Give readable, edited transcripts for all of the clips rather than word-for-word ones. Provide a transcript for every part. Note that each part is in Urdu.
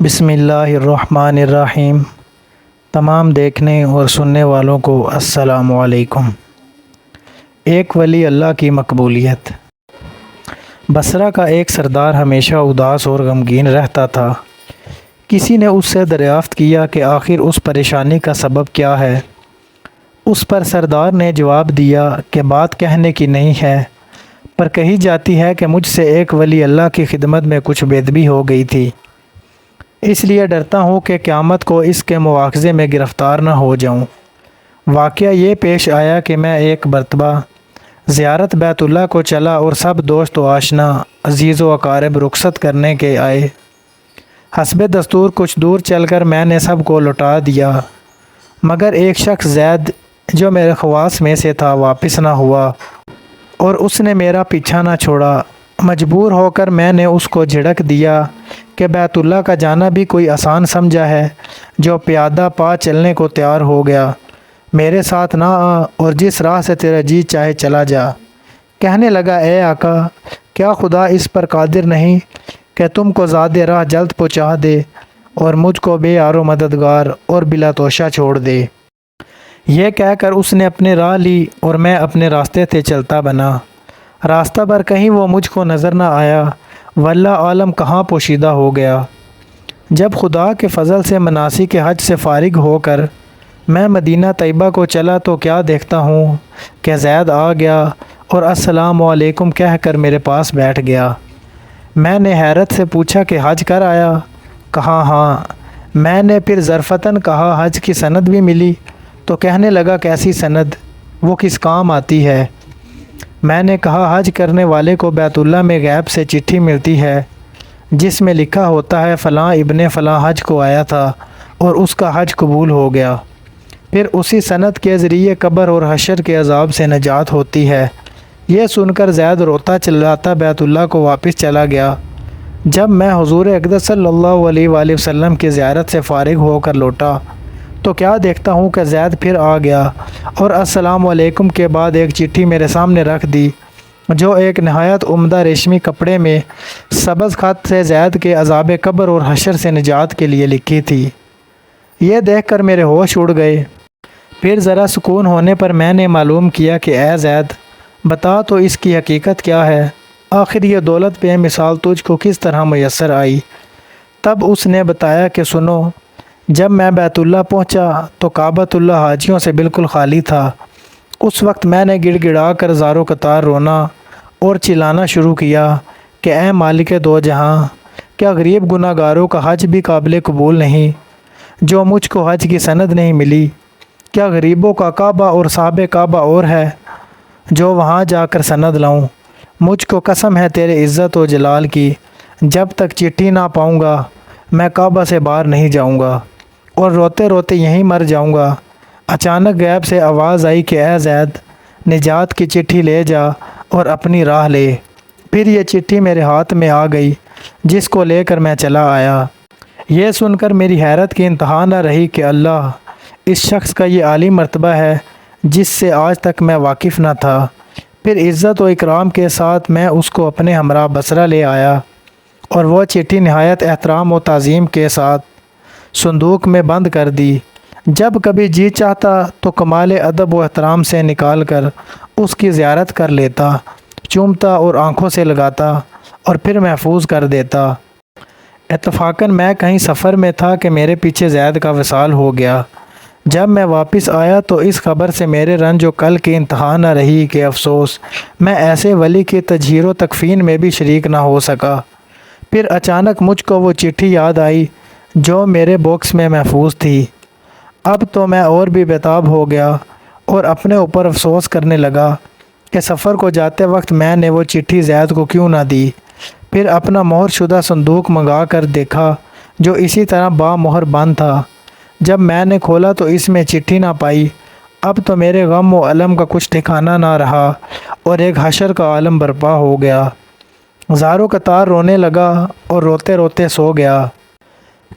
بسم اللہ الرحمن الرحیم۔ تمام دیکھنے اور سننے والوں کو السلام علیکم۔ ایک ولی اللہ کی مقبولیت۔ بصرہ کا ایک سردار ہمیشہ اداس اور غمگین رہتا تھا۔ کسی نے اس سے دریافت کیا کہ آخر اس پریشانی کا سبب کیا ہے۔ اس پر سردار نے جواب دیا کہ بات کہنے کی نہیں ہے، پر کہی جاتی ہے کہ مجھ سے ایک ولی اللہ کی خدمت میں کچھ بے ادبی ہو گئی تھی، اس لیے ڈرتا ہوں کہ قیامت کو اس کے مواخذے میں گرفتار نہ ہو جاؤں۔ واقعہ یہ پیش آیا کہ میں ایک مرتبہ زیارت بیت اللہ کو چلا اور سب دوست و آشنا، عزیز و اقارب رخصت کرنے کے آئے۔ حسب دستور کچھ دور چل کر میں نے سب کو لوٹا دیا، مگر ایک شخص زید جو میرے خواص میں سے تھا واپس نہ ہوا اور اس نے میرا پیچھا نہ چھوڑا۔ مجبور ہو کر میں نے اس کو جھڑک دیا کہ بیت اللہ کا جانا بھی کوئی آسان سمجھا ہے، جو پیادہ پا چلنے کو تیار ہو گیا۔ میرے ساتھ نہ آ اور جس راہ سے تیرا جی چاہے چلا جا۔ کہنے لگا، اے آقا، کیا خدا اس پر قادر نہیں کہ تم کو زاد راہ جلد پہنچا دے اور مجھ کو بے یار و مددگار اور بلا توشہ چھوڑ دے؟ یہ کہہ کر اس نے اپنی راہ لی اور میں اپنے راستے سے چلتا بنا۔ راستہ پر کہیں وہ مجھ کو نظر نہ آیا، واللہ عالم کہاں پوشیدہ ہو گیا۔ جب خدا کے فضل سے مناسک حج سے فارغ ہو کر میں مدینہ طیبہ کو چلا تو کیا دیکھتا ہوں کہ زید آ گیا اور السلام علیکم کہہ کر میرے پاس بیٹھ گیا۔ میں نے حیرت سے پوچھا کہ حج کر آیا؟ کہا ہاں۔ میں نے پھر ظرفتاً کہا حج کی سند بھی ملی؟ تو کہنے لگا، کیسی سند؟ وہ کس کام آتی ہے؟ میں نے کہا، حج کرنے والے کو بیت اللہ میں غیب سے چٹھی ملتی ہے جس میں لکھا ہوتا ہے فلاں ابن فلاں حج کو آیا تھا اور اس کا حج قبول ہو گیا۔ پھر اسی سند کے ذریعے قبر اور حشر کے عذاب سے نجات ہوتی ہے۔ یہ سن کر زید روتا چلاتا بیت اللہ کو واپس چلا گیا۔ جب میں حضور اقدس صلی اللہ علیہ وآلہ وسلم کی زیارت سے فارغ ہو کر لوٹا تو کیا دیکھتا ہوں کہ زید پھر آ گیا اور السلام علیکم کے بعد ایک چٹھی میرے سامنے رکھ دی، جو ایک نہایت عمدہ ریشمی کپڑے میں سبز خط سے زید کے عذاب قبر اور حشر سے نجات کے لیے لکھی تھی۔ یہ دیکھ کر میرے ہوش اڑ گئے۔ پھر ذرا سکون ہونے پر میں نے معلوم کیا کہ اے زید، بتا تو اس کی حقیقت کیا ہے؟ آخر یہ دولت بے مثال تجھ کو کس طرح میسر آئی؟ تب اس نے بتایا کہ سنو، جب میں بیت اللہ پہنچا تو کعبۃ اللہ حاجیوں سے بالکل خالی تھا۔ اس وقت میں نے گڑ گڑا کر زارو قطار رونا اور چلانا شروع کیا کہ اے مالک دو جہاں، کیا غریب گناہ گاروں کا حج بھی قابل قبول نہیں جو مجھ کو حج کی سند نہیں ملی؟ کیا غریبوں کا کعبہ اور صاحب کعبہ اور ہے جو وہاں جا کر سند لاؤں؟ مجھ کو قسم ہے تیرے عزت و جلال کی، جب تک چٹھی نہ پاؤں گا میں کعبہ سے باہر نہیں جاؤں گا اور روتے روتے یہیں مر جاؤں گا۔ اچانک غیب سے آواز آئی کہ اے زید، نجات کی چٹھی لے جا اور اپنی راہ لے۔ پھر یہ چٹھی میرے ہاتھ میں آ گئی، جس کو لے کر میں چلا آیا۔ یہ سن کر میری حیرت کی انتہا نہ رہی کہ اللہ، اس شخص کا یہ عالی مرتبہ ہے جس سے آج تک میں واقف نہ تھا۔ پھر عزت و اکرام کے ساتھ میں اس کو اپنے ہمراہ بصرہ لے آیا اور وہ چٹھی نہایت احترام و تعظیم کے ساتھ صندوق میں بند کر دی۔ جب کبھی جی چاہتا تو کمال ادب و احترام سے نکال کر اس کی زیارت کر لیتا، چومتا اور آنکھوں سے لگاتا اور پھر محفوظ کر دیتا۔ اتفاقاً میں کہیں سفر میں تھا کہ میرے پیچھے زید کا وصال ہو گیا۔ جب میں واپس آیا تو اس خبر سے میرے رنج و کل کی انتہا نہ رہی کہ افسوس، میں ایسے ولی کی تجہیر و تکفین میں بھی شریک نہ ہو سکا۔ پھر اچانک مجھ کو وہ چٹھی یاد آئی جو میرے باکس میں محفوظ تھی۔ اب تو میں اور بھی بےتاب ہو گیا اور اپنے اوپر افسوس کرنے لگا کہ سفر کو جاتے وقت میں نے وہ چٹھی زید کو کیوں نہ دی۔ پھر اپنا مہر شدہ صندوق منگا کر دیکھا جو اسی طرح با مہر بند تھا۔ جب میں نے کھولا تو اس میں چٹھی نہ پائی۔ اب تو میرے غم و الم کا کچھ ٹھکانہ نہ رہا اور ایک حشر کا عالم برپا ہو گیا۔ زارو قطار رونے لگا اور روتے روتے سو گیا۔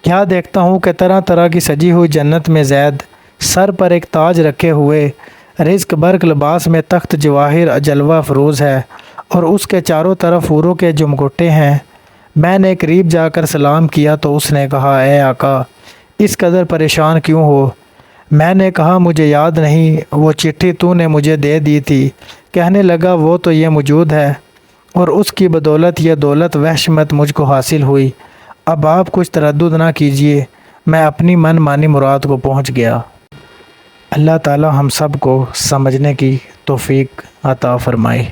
کیا دیکھتا ہوں کہ طرح طرح کی سجی ہوئی جنت میں زید سر پر ایک تاج رکھے ہوئے، رزق برق لباس میں تخت جواہر جلوہ افروز ہے اور اس کے چاروں طرف حوروں کے جمگٹے ہیں۔ میں نے قریب جا کر سلام کیا تو اس نے کہا اے آقا اس قدر پریشان کیوں ہو؟ میں نے کہا مجھے یاد نہیں، وہ چٹھی تو نے مجھے دے دی تھی۔ کہنے لگا وہ تو یہ موجود ہے اور اس کی بدولت یہ دولت وحشمت مجھ کو حاصل ہوئی۔ اب آپ کچھ تردد نہ کیجیے، میں اپنی من مانی مراد کو پہنچ گیا۔ اللہ تعالی ہم سب کو سمجھنے کی توفیق عطا فرمائے۔